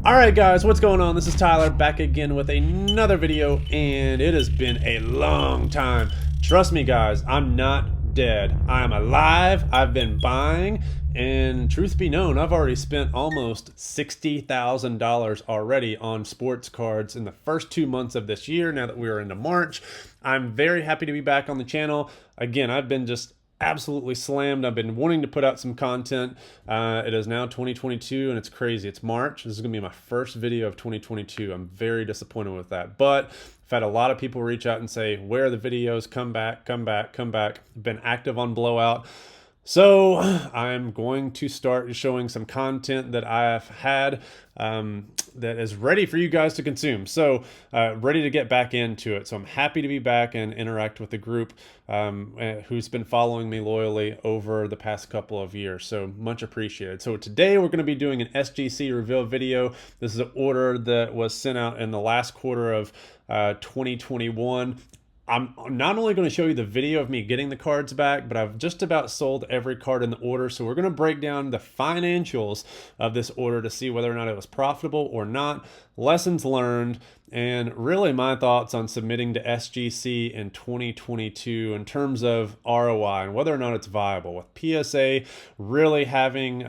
Alright guys, what's going on? This is Tyler back again with another video, and it has been a long time. Trust me guys, I'm not dead. I'm alive, I've been buying, and truth be known, I've already spent almost $60,000 already on sports cards in the first 2 months of this year, now that we are into March. I'm very happy to be back on the channel. Again, I've been just absolutely slammed. I've been wanting to put out some content. It is now 2022 and it's crazy. It's March. This is gonna be my first video of 2022. I'm very disappointed with that, but I've had a lot of people reach out and say, where are the videos? Come back, come back, come back. I've been active on Blowout. So I'm going to start showing some content that I have had that is ready for you guys to consume. So ready to get back into it. So I'm happy to be back and interact with the group who's been following me loyally over the past couple of years. So much appreciated. So today we're going to be doing an SGC reveal video. This is an order that was sent out in the last quarter of 2021. I'm not only going to show you the video of me getting the cards back, but I've just about sold every card in the order. So we're going to break down the financials of this order to see whether or not it was profitable or not, lessons learned, and really my thoughts on submitting to SGC in 2022 in terms of ROI and whether or not it's viable. With PSA really having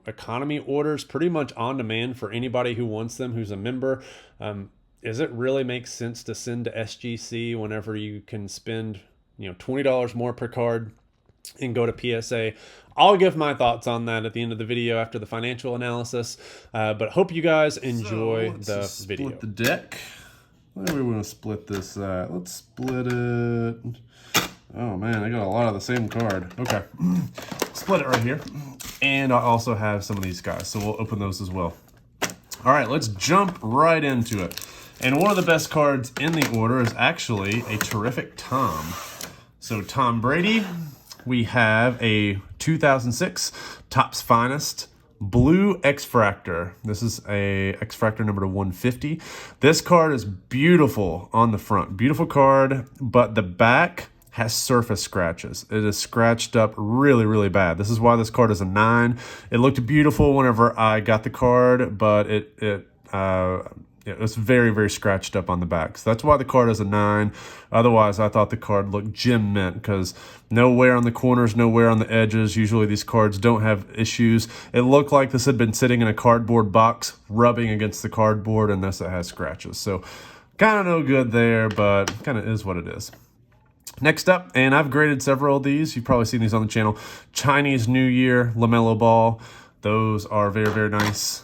economy orders pretty much on demand for anybody who wants them, who's a member. Does it really make sense to send to SGC whenever you can spend, $20 more per card and go to PSA? I'll give my thoughts on that at the end of the video after the financial analysis, but hope you guys enjoy the video. Split the deck. Where do we want to split this at? Let's split it. Oh man, I got a lot of the same card. Okay, split it right here. And I also have some of these guys, so we'll open those as well. All right, let's jump right into it. And one of the best cards in the order is actually a terrific Tom. So Tom Brady, we have a 2006 Topps Finest Blue X-Fractor. This is a X-Fractor number to 150. This card is beautiful on the front. Beautiful card, but the back has surface scratches. It is scratched up really, really bad. This is why this card is a 9. It looked beautiful whenever I got the card, but it was very, very scratched up on the back. So that's why the card is a 9. Otherwise, I thought the card looked gem mint because no wear on the corners, no wear on the edges. Usually these cards don't have issues. It looked like this had been sitting in a cardboard box, rubbing against the cardboard, and thus it has scratches. So kind of no good there, but kind of is what it is. Next up, and I've graded several of these. You've probably seen these on the channel. Chinese New Year LaMelo Ball. Those are very, very nice.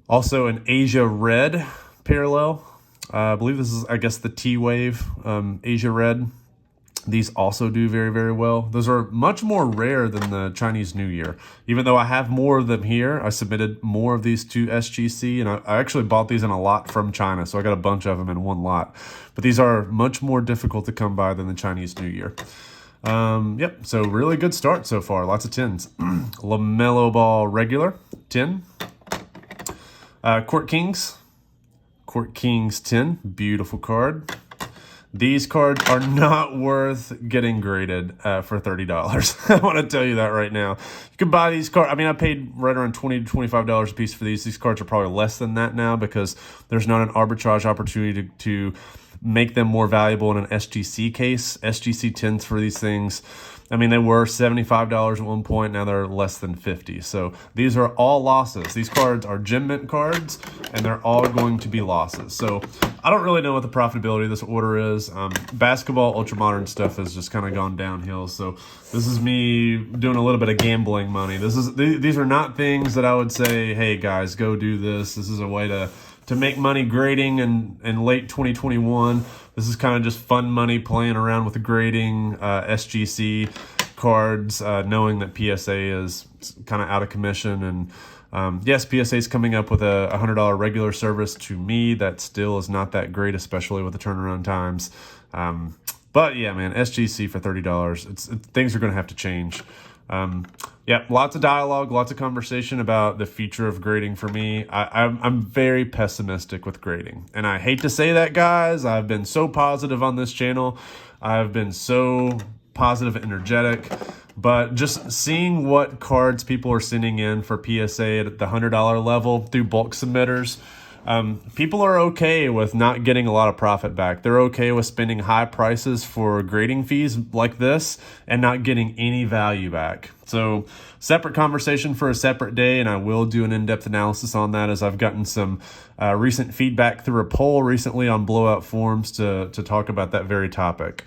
Also an Asia Red parallel. I believe this is, I guess, the T-Wave Asia Red. These also do very, very well. Those are much more rare than the Chinese New Year. Even though I have more of them here, I submitted more of these to SGC, and I actually bought these in a lot from China, so I got a bunch of them in one lot. But these are much more difficult to come by than the Chinese New Year. Yep, so really good start so far. Lots of 10s. LaMelo Ball regular, 10. Court Kings 10, beautiful card. These cards are not worth getting graded for $30. I want to tell you that right now. You can buy these cards. I mean, I paid right around $20 to $25 a piece for these. These cards are probably less than that now because there's not an arbitrage opportunity to make them more valuable in an SGC case. SGC 10s for these things, I mean, they were $75 at one point. Now they're less than $50. So these are all losses. These cards are gem mint cards, and they're all going to be losses. So I don't really know what the profitability of this order is. Basketball, ultra-modern stuff has just kind of gone downhill. So this is me doing a little bit of gambling money. These are not things that I would say, hey, guys, go do this. This is a way to make money grading in late 2021. This is kind of just fun money playing around with the grading SGC cards, knowing that PSA is kind of out of commission. And yes, PSA is coming up with a $100 regular service. To me, that still is not that great, especially with the turnaround times. But yeah, man, SGC for $30, things are going to have to change. Yeah, lots of dialogue, lots of conversation about the future of grading for me. I'm very pessimistic with grading. And I hate to say that, guys. I've been so positive on this channel. I've been so positive and energetic. But just seeing what cards people are sending in for PSA at the $100 level through bulk submitters, people are okay with not getting a lot of profit back. They're okay with spending high prices for grading fees like this and not getting any value back. So separate conversation for a separate day, and I will do an in-depth analysis on that, as I've gotten some recent feedback through a poll recently on blowout forums to talk about that very topic.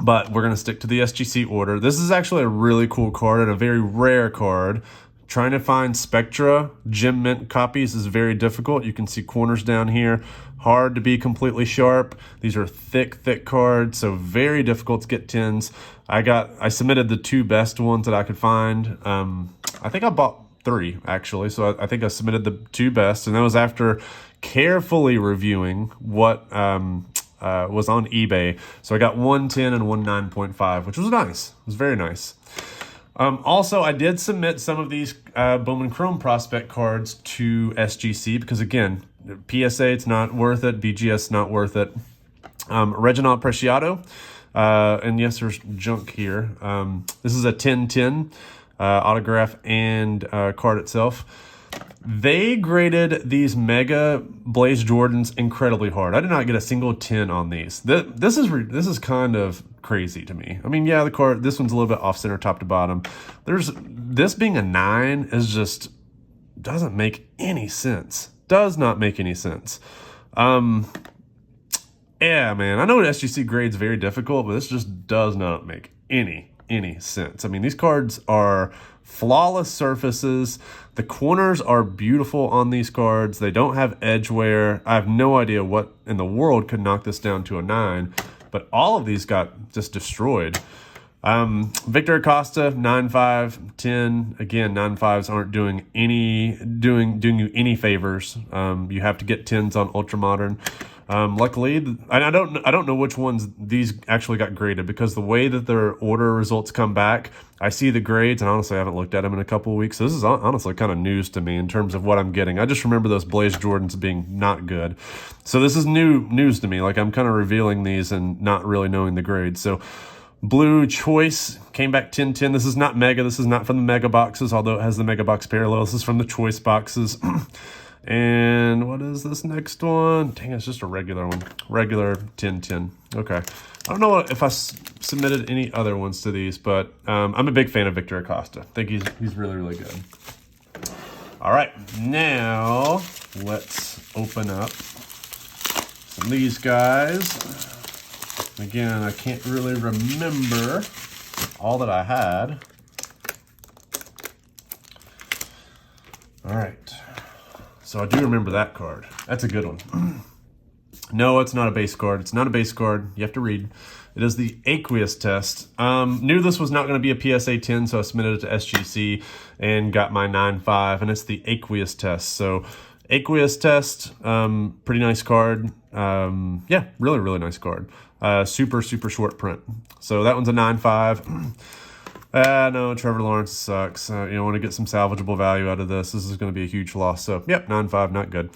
But we're going to stick to the SGC order. This is actually a really cool card and a very rare card. Trying to find Spectra Gem Mint copies is very difficult. You can see corners down here. Hard to be completely sharp. These are thick cards, so very difficult to get tins. I submitted the 2 best ones that I could find. I think I bought 3, actually, so I think I submitted the 2 best, and that was after carefully reviewing what was on eBay. So I got one 10 and one 9.5, which was nice. It was very nice. Also, I did submit some of these Bowman Chrome prospect cards to SGC because, again, PSA, it's not worth it. BGS, not worth it. Reginald Preciado, and yes, there's junk here. This is a 10-10 autograph and card itself. They graded these Mega Blaze Jordans incredibly hard. I did not get a single 10 on these. This is kind of crazy to me. I mean, yeah, the card, this one's a little bit off center, top to bottom. This being a 9 is just doesn't make any sense. Does not make any sense. Yeah, man, I know SGC grade's very difficult, but this just does not make any sense. I mean, these cards are flawless surfaces. The corners are beautiful on these cards. They don't have edge wear. I have no idea what in the world could knock this down to a 9, but all of these got just destroyed. Victor Acosta, 9.5, 10. Again, 9.5s aren't doing you any favors. You have to get 10s on Ultramodern. Luckily, and I don't know which ones these actually got graded, because the way that their order results come back, I see the grades, and honestly, I haven't looked at them in a couple of weeks. So this is honestly kind of news to me in terms of what I'm getting. I just remember those Blaze Jordans being not good. So this is news to me. Like, I'm kind of revealing these and not really knowing the grades. So Blue Choice came back 10-10. This is not Mega. This is not from the Mega boxes, although it has the Mega box parallel. This is from the Choice boxes. And what is this next one? Dang, it's just a regular one. Regular 10-10. Okay. I don't know if I submitted any other ones to these, but I'm a big fan of Victor Acosta. I think he's really, really good. All right. Now, let's open up some of these guys. Again, I can't really remember all that I had. All right. So I do remember that card. That's a good one. No, it's not a base card. It's not a base card. You have to read. It is the Aqueous Test. Knew this was not going to be a PSA 10, so I submitted it to SGC and got my 9.5, and it's the Aqueous Test. So Aqueous Test, pretty nice card. Yeah, really, really nice card. Super short print. So that one's a 9.5. No, Trevor Lawrence sucks. You want to get some salvageable value out of this. This is going to be a huge loss. So, yep, 9.5, not good.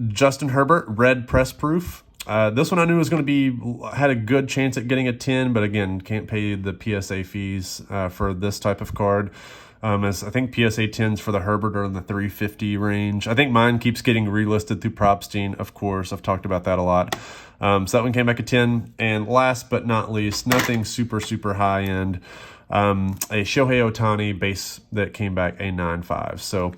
Justin Herbert, red press proof. This one I knew was going to be, had a good chance at getting a 10, but again, can't pay the PSA fees for this type of card. As I think PSA 10s for the Herbert are in the 350 range. I think mine keeps getting relisted through Propstein, of course. I've talked about that a lot. So that one came back at 10. And last but not least, nothing super high end. A Shohei Ohtani base that came back a 9.5. So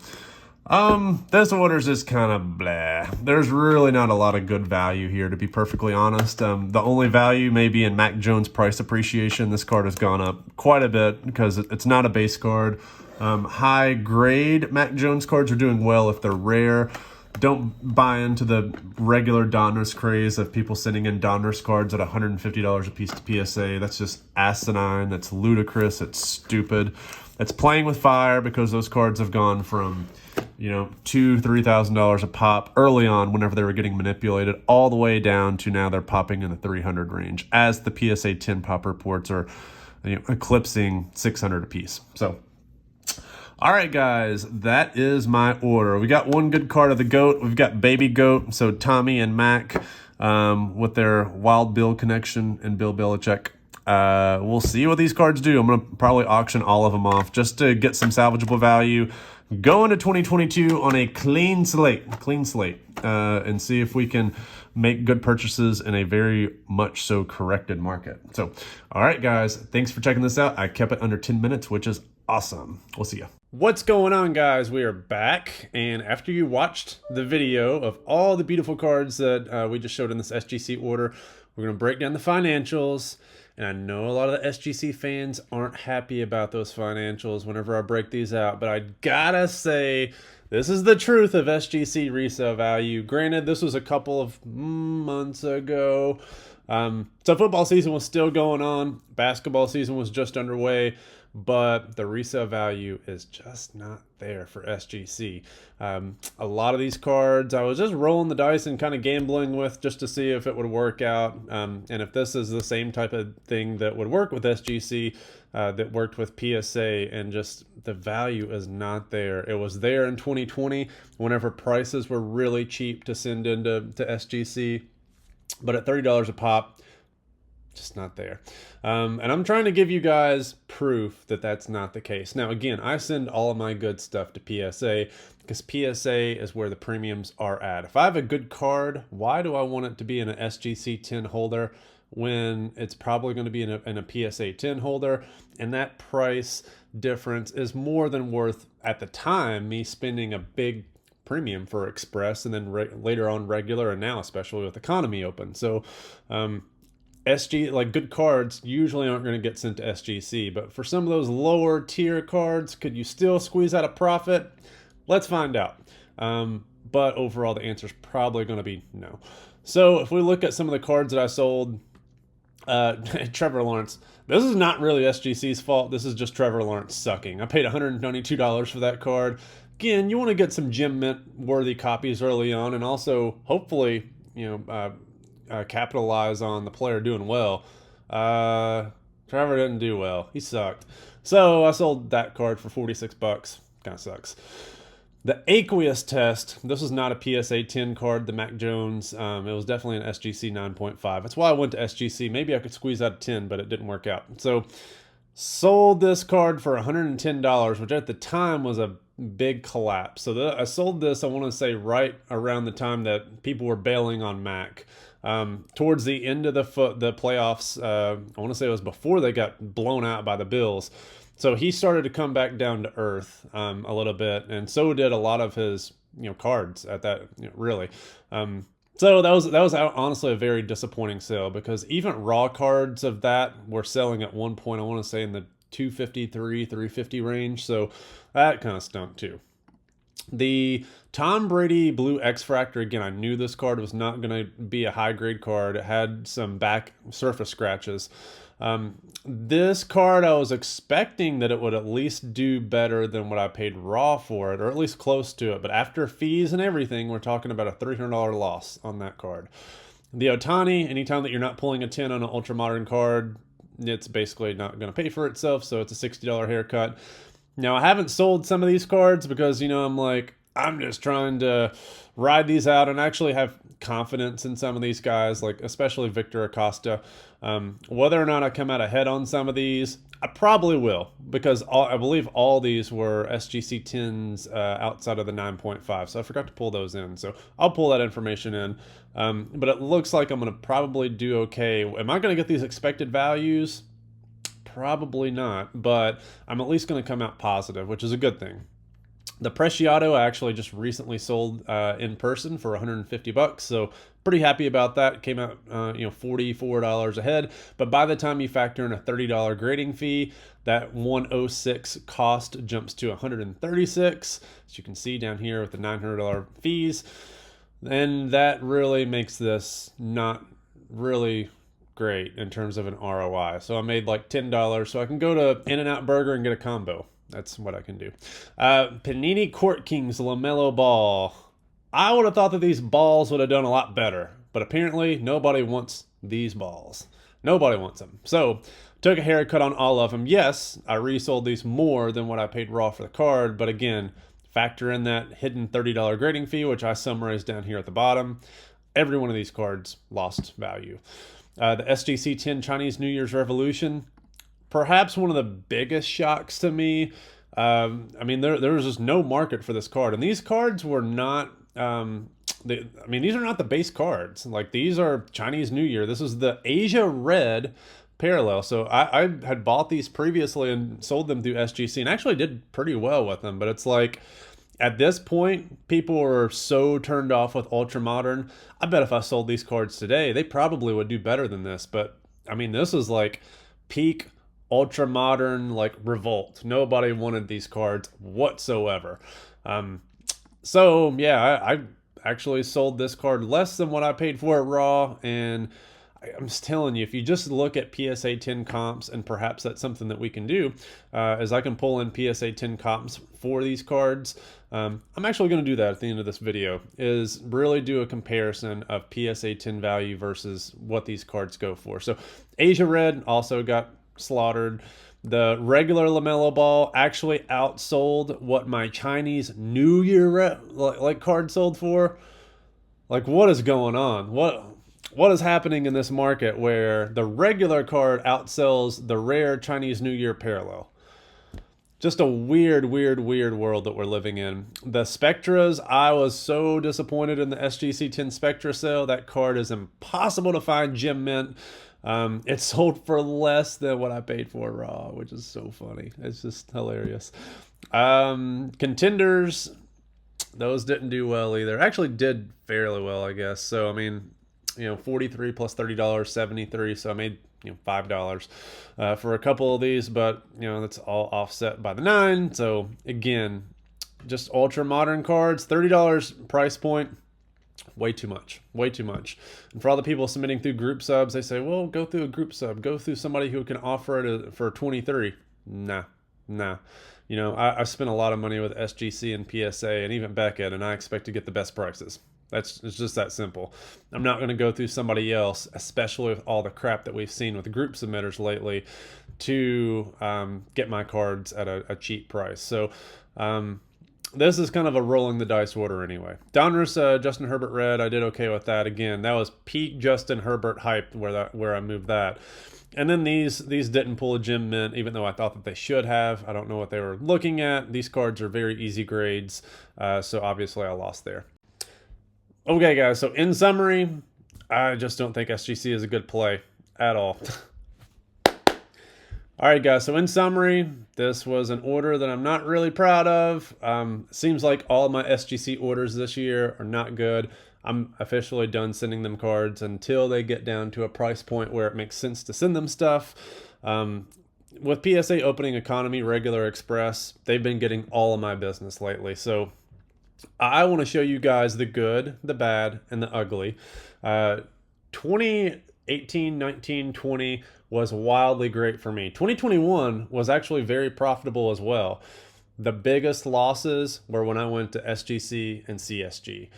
this order's just kind of blah. There's really not a lot of good value here, to be perfectly honest. The only value may be in Mac Jones price appreciation. This card has gone up quite a bit because it's not a base card. High grade Mac Jones cards are doing well if they're rare. Don't buy into the regular Donruss craze of people sending in Donruss cards at $150 a piece to PSA. That's just asinine. That's ludicrous. It's stupid. It's playing with fire, because those cards have gone from, $2,000-$3,000 a pop early on whenever they were getting manipulated, all the way down to now they're popping in the 300 range as the PSA 10 pop reports are eclipsing 600 a piece. So, all right, guys, that is my order. We got one good card of the GOAT. We've got Baby GOAT, so Tommy and Mac with their Wild Bill connection and Bill Belichick. We'll see what these cards do. I'm going to probably auction all of them off just to get some salvageable value. Go into 2022 on a clean slate, and see if we can make good purchases in a very much so corrected market. So, all right, guys, thanks for checking this out. I kept it under 10 minutes, which is awesome. We'll see you. What's going on, guys? We are back, and after you watched the video of all the beautiful cards that we just showed in this SGC order, we're going to break down the financials. And I know a lot of the SGC fans aren't happy about those financials whenever I break these out, but I gotta say, this is the truth of SGC resale value. Granted, this was a couple of months ago. So football season was still going on. Basketball season was just underway. But the resale value is just not there for SGC. A lot of these cards, I was just rolling the dice and kind of gambling with just to see if it would work out. And if this is the same type of thing that would work with SGC, that worked with PSA, and just the value is not there. It was there in 2020 whenever prices were really cheap to send into SGC. But at $30 a pop, just not there. And I'm trying to give you guys proof that that's not the case. Now, again, I send all of my good stuff to PSA because PSA is where the premiums are at. If I have a good card, why do I want it to be in an SGC 10 holder when it's probably going to be in a PSA 10 holder? And that price difference is more than worth, at the time, me spending a big premium for Express and then later on regular, and now especially with economy open. So, like good cards usually aren't going to get sent to SGC, but for some of those lower tier cards, could you still squeeze out a profit? Let's find out. But overall, the answer is probably going to be no. So if we look at some of the cards that I sold, Trevor Lawrence, this is not really SGC's fault. This is just Trevor Lawrence sucking. I paid $192 for that card. Again, you want to get some gem mint worthy copies early on, and also hopefully, capitalize on the player doing well. Trevor didn't do well. He sucked. So I sold that card for 46 bucks. Kind of sucks. The Aqueous Test. This was not a PSA 10 card, the Mac Jones. It was definitely an SGC 9.5. That's why I went to SGC. Maybe I could squeeze out a 10, but it didn't work out. So sold this card for $110, which at the time was a big collapse. So I sold this, I want to say, right around the time that people were bailing on Mac. Towards the end of the playoffs, I want to say it was before they got blown out by the Bills. So he started to come back down to earth a little bit, and so did a lot of his cards at that, really. So that was honestly a very disappointing sale, because even raw cards of that were selling at one point, I want to say, in the $253, $350 range. So that kind of stunk too. The Tom Brady Blue X-Fractor, again, I knew this card was not going to be a high-grade card. It had some back surface scratches. This card, I was expecting that it would at least do better than what I paid raw for it, or at least close to it. But after fees and everything, we're talking about a $300 loss on that card. The Otani, anytime that you're not pulling a 10 on an ultra-modern card, it's basically not going to pay for itself, so it's a $60 haircut. Now, I haven't sold some of these cards because, I'm just trying to ride these out and actually have confidence in some of these guys, like especially Victor Acosta. Whether or not I come out ahead on some of these, I probably will, because I believe all these were SGC 10s outside of the 9.5, so I forgot to pull those in. So I'll pull that information in, but it looks like I'm going to probably do okay. Am I going to get these expected values? Probably not, but I'm at least going to come out positive, which is a good thing. The Preciado I actually just recently sold in person for 150 bucks, so pretty happy about that. It came out $44 ahead, but by the time you factor in a $30 grading fee, that 106 cost jumps to 136, as you can see down here with the $900 fees, and that really makes this not really great in terms of an ROI. So I made like $10, so I can go to In-N-Out Burger and get a combo. That's what I can do. Panini Court Kings LaMelo Ball. I would have thought that these balls would have done a lot better, but apparently nobody wants these balls. Nobody wants them. So took a haircut on all of them. Yes, I resold these more than what I paid raw for the card, but again, factor in that hidden $30 grading fee, which I summarized down here at the bottom. Every one of these cards lost value. The SGC 10 Chinese New Year's Revolution, perhaps one of the biggest shocks to me. I mean, there was just no market for this card, and these cards were not. These are not the base cards. Like, these are Chinese New Year. This is the Asia Red parallel. So I had bought these previously and sold them through SGC, and actually did pretty well with them. But it's like, at this point, people are so turned off with Ultra Modern. I bet if I sold these cards today, they probably would do better than this. But I mean, this is like peak Ultra Modern, like, revolt. Nobody wanted these cards whatsoever. So yeah, I actually sold this card less than what I paid for it raw, and I'm just telling you, if you just look at PSA 10 comps, and perhaps that's something that we can do, is I can pull in PSA 10 comps for these cards. I'm actually going to do that at the end of this video, is really do a comparison of PSA 10 value versus what these cards go for. So Asia Red also got slaughtered. The regular LaMelo Ball actually outsold what my Chinese New Year card sold for. Like, what is going on? What is happening in this market where the regular card outsells the rare Chinese New Year parallel? Just a weird world that we're living in. The Spectras, I was so disappointed in the SGC 10 Spectra sale. That card is impossible to find gem mint. It sold for less than what I paid for raw, which is so funny. It's just hilarious. Contenders, those didn't do well either. Actually did fairly well, I guess. So, I mean, 43 plus $30, 73. So I made, $5 for a couple of these, but that's all offset by the 9. So again, just ultra modern cards, $30 price point. Way too much. And for all the people submitting through group subs, they say, well, go through a group sub, go through somebody who can offer it for 23. Nah. I spent a lot of money with SGC and PSA and even Beckett, and I expect to get the best prices. It's just that simple. I'm not going to go through somebody else, especially with all the crap that we've seen with the group submitters lately, to get my cards at a cheap price. So this is kind of a rolling the dice order anyway. Donruss Justin Herbert Red, I did okay with that. Again, that was peak Justin Herbert hype where I moved that. And then these didn't pull a gem mint, even though I thought that they should have. I don't know what they were looking at. These cards are very easy grades, so obviously I lost there. Okay, guys, so in summary, I just don't think SGC is a good play at all. All right, guys, so in summary, this was an order that I'm not really proud of. Seems like all my SGC orders this year are not good. I'm officially done sending them cards until they get down to a price point where it makes sense to send them stuff. With PSA Opening Economy, Regular Express, they've been getting all of my business lately. So I want to show you guys the good, the bad, and the ugly. 2018, 19, 20 was wildly great for me. 2021 was actually very profitable as well. The biggest losses were when I went to SGC and CSG.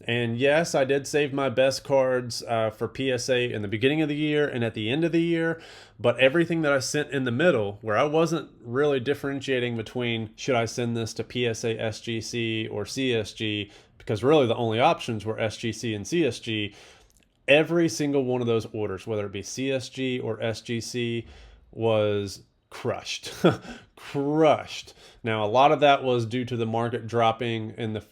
And yes, I did save my best cards for PSA in the beginning of the year and at the end of the year, but everything that I sent in the middle, where I wasn't really differentiating between should I send this to PSA, SGC, or CSG, because really the only options were SGC and CSG, every single one of those orders, whether it be CSG or SGC, was crushed. Crushed. Now, a lot of that was due to the market dropping in the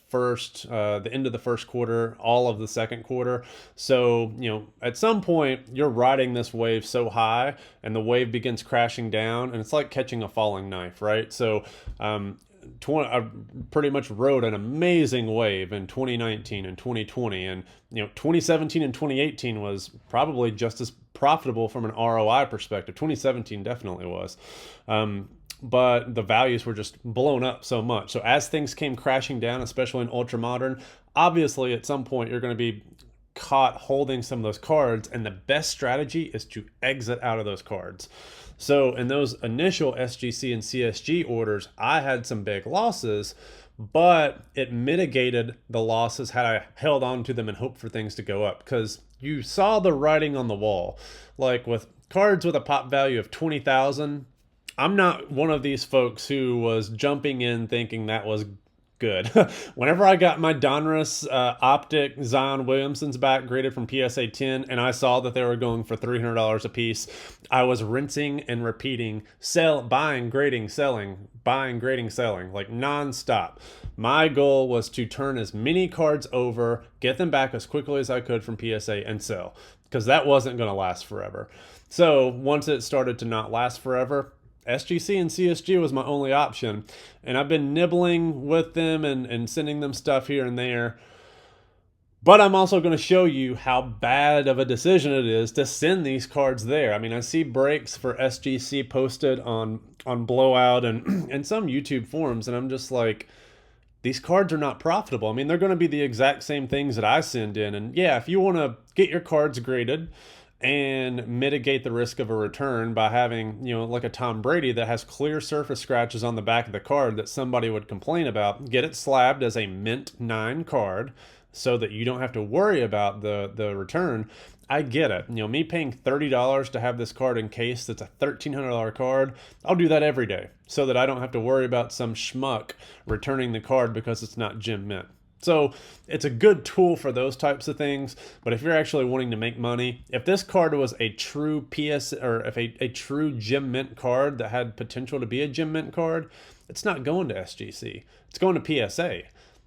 end of the first quarter, all of the second quarter. So, at some point, you're riding this wave so high, and the wave begins crashing down, and it's like catching a falling knife, right? So, I pretty much rode an amazing wave in 2019 and 2020, and 2017 and 2018 was probably just as profitable from an ROI perspective. 2017 definitely was, but the values were just blown up so much. So as things came crashing down, especially in ultra modern, obviously at some point you're going to be caught holding some of those cards, and the best strategy is to exit out of those cards. So in those initial SGC and CSG orders, I had some big losses, but it mitigated the losses had I held on to them and hoped for things to go up, because you saw the writing on the wall. Like with cards with a pop value of 20,000, I'm not one of these folks who was jumping in thinking that was good. Whenever I got my Donruss Optic Zion Williamsons back graded from PSA 10 and I saw that they were going for $300 a piece, I was rinsing and repeating, buying, grading, selling, buying, grading, selling, like nonstop. My goal was to turn as many cards over, get them back as quickly as I could from PSA and sell, because that wasn't going to last forever. So once it started to not last forever, SGC and CSG was my only option, and I've been nibbling with them and sending them stuff here and there. But I'm also going to show you how bad of a decision it is to send these cards there. I mean, I see breaks for SGC posted on Blowout and some YouTube forums, and I'm just like, these cards are not profitable. I mean, they're going to be the exact same things that I send in. And yeah, if you want to get your cards graded and mitigate the risk of a return by having, you know, like a Tom Brady that has clear surface scratches on the back of the card that somebody would complain about, get it slabbed as a mint 9 card so that you don't have to worry about the return. I get it. You know, me paying $30 to have this card encased that's a $1,300 card, I'll do that every day so that I don't have to worry about some schmuck returning the card because it's not gem mint. So it's a good tool for those types of things, but if you're actually wanting to make money, if this card was a true or if a true gem mint card that had potential to be a gem mint card, it's not going to SGC. It's going to PSA,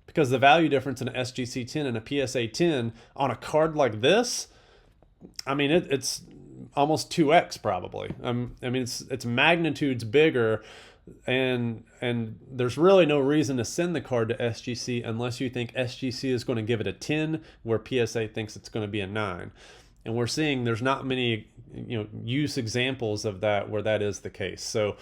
because the value difference in an SGC 10 and a PSA 10 on a card like this, I mean, it's almost 2x probably. I mean, it's magnitudes bigger. And there's really no reason to send the card to SGC unless you think SGC is going to give it a 10 where PSA thinks it's going to be a 9. And we're seeing there's not many, you know, use examples of that where that is the case. So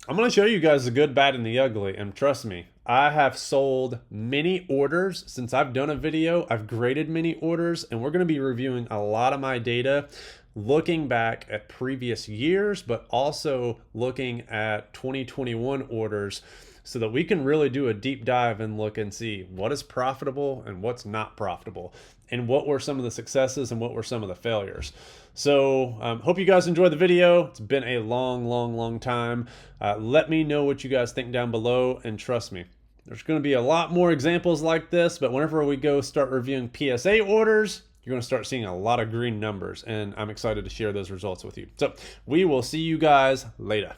I'm going to show you guys the good, bad, and the ugly. And trust me, I have sold many orders since I've done a video. I've graded many orders, and we're going to be reviewing a lot of my data, looking back at previous years, but also looking at 2021 orders so that we can really do a deep dive and look and see what is profitable and what's not profitable, and what were some of the successes and what were some of the failures. So hope you guys enjoyed the video. It's been a long time. Let me know what you guys think down below, and trust me, there's going to be a lot more examples like this, but whenever we go start reviewing PSA orders, you're going to start seeing a lot of green numbers, and I'm excited to share those results with you. So we will see you guys later.